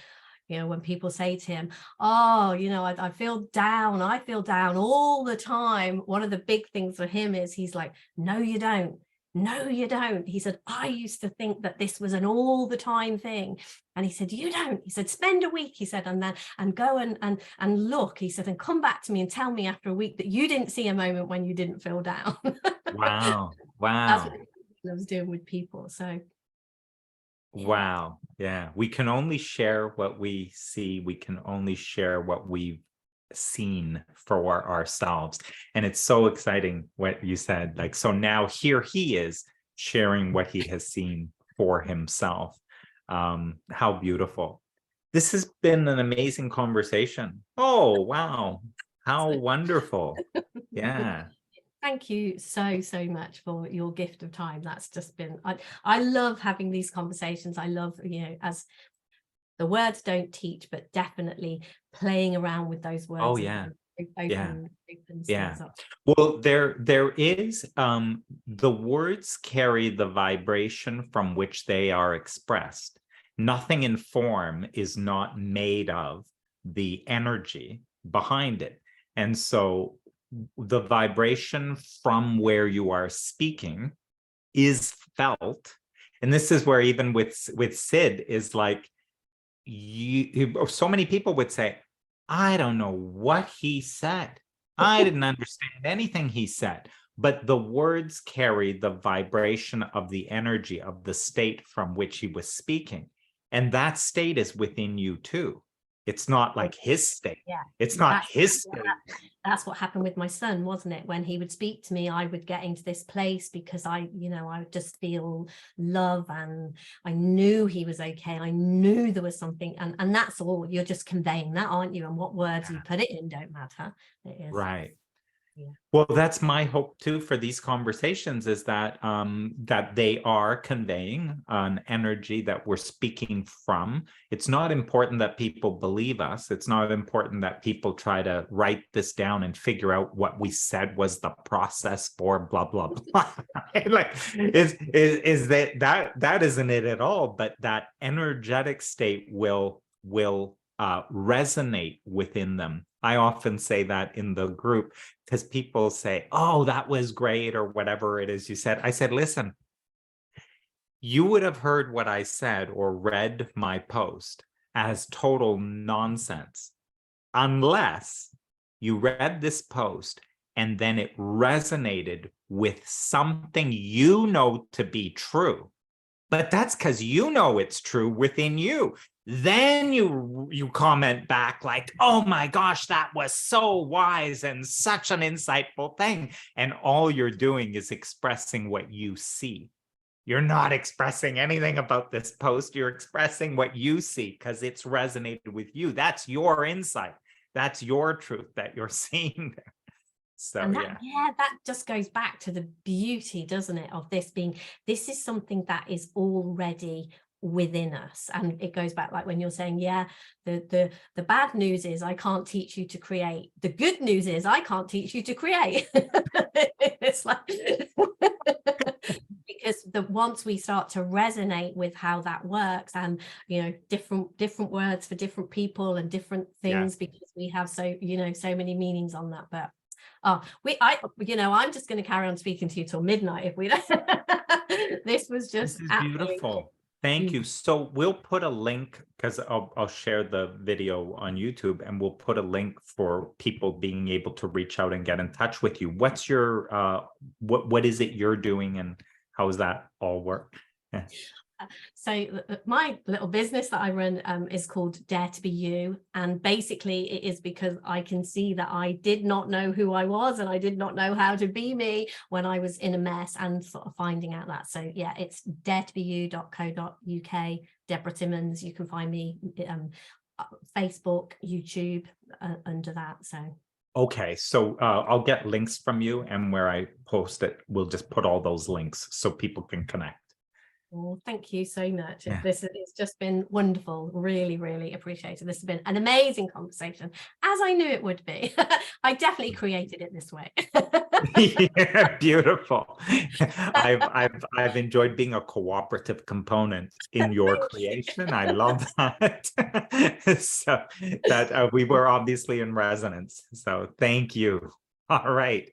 you know, when people say to him, oh, you know, I feel down all the time, one of the big things for him is, he's like, no, you don't. No, you don't. He said, I used to think that this was an all the time thing. And he said, you don't. He said, spend a week, he said, and go and look, he said, and come back to me and tell me after a week that you didn't see a moment when you didn't feel down. Wow. That's what I was doing with people. So wow. Yeah. We can only share what we see. We can only share what we've seen for ourselves. And it's so exciting what you said. Like, so now here he is sharing what he has seen for himself. How beautiful. This has been an amazing conversation. Oh, wow. How wonderful. Yeah. Thank you so much for your gift of time. That's just been, I love having these conversations. I love, you know, as the words don't teach, but definitely playing around with those words. Oh yeah. Opens up. Well, there is the words carry the vibration from which they are expressed. Nothing in form is not made of the energy behind it. And so the vibration from where you are speaking is felt. And this is where even with Sid is like, so many people would say, I don't know what he said. I didn't understand anything he said. But the words carry the vibration of the energy of the state from which he was speaking. And that state is within you too. It's not like his state. Yeah, It's not his yeah, state. that's what happened with my son, wasn't it? When he would speak to me, I would get into this place because I would just feel love, and I knew he was okay. I knew there was something, and that's all. You're just conveying that, aren't you? And what words you put it in don't matter. It is. Right. Yeah. Well, that's my hope too for these conversations, is that that they are conveying an energy that we're speaking from. It's not important that people believe us. It's not important that people try to write this down and figure out what we said was the process for blah blah blah. Like, is that isn't it at all? But that energetic state will resonate within them. I often say that in the group, because people say, oh, that was great, or whatever it is you said. I said, listen, you would have heard what I said or read my post as total nonsense unless you read this post and then it resonated with something you know to be true. But that's because you know it's true within you. Then you comment back like, oh my gosh, that was so wise and such an insightful thing. And all you're doing is expressing what you see. You're not expressing anything about this post. You're expressing what you see because it's resonated with you. That's your insight. That's your truth that you're seeing there. So and that just goes back to the beauty, doesn't it, of this is something that is already within us. And it goes back, like when you're saying, yeah, the bad news is I can't teach you to create. The good news is I can't teach you to create. It's like because once we start to resonate with how that works, and different words for different people and different things, because we have so many meanings on that. But I'm just going to carry on speaking to you till midnight if we don't. This was just this is beautiful. Thank you. So we'll put a link, because I'll share the video on YouTube, and we'll put a link for people being able to reach out and get in touch with you. What's your what is it you're doing, and how does that all work? Yeah. So my little business that I run is called Dare to Be You. And basically it is because I can see that I did not know who I was, and I did not know how to be me when I was in a mess, and sort of finding out that. So yeah, it's daretobeyou.co.uk, Debra Simmons. You can find me Facebook, YouTube under that. So okay, so I'll get links from you, and where I post it, we'll just put all those links so people can connect. Well, thank you so much. Yeah. It's just been wonderful. Really, really appreciate it. This has been an amazing conversation, as I knew it would be. I definitely created it this way. Yeah, beautiful. I've enjoyed being a cooperative component in your creation. I love that. So that we were obviously in resonance. So thank you. All right.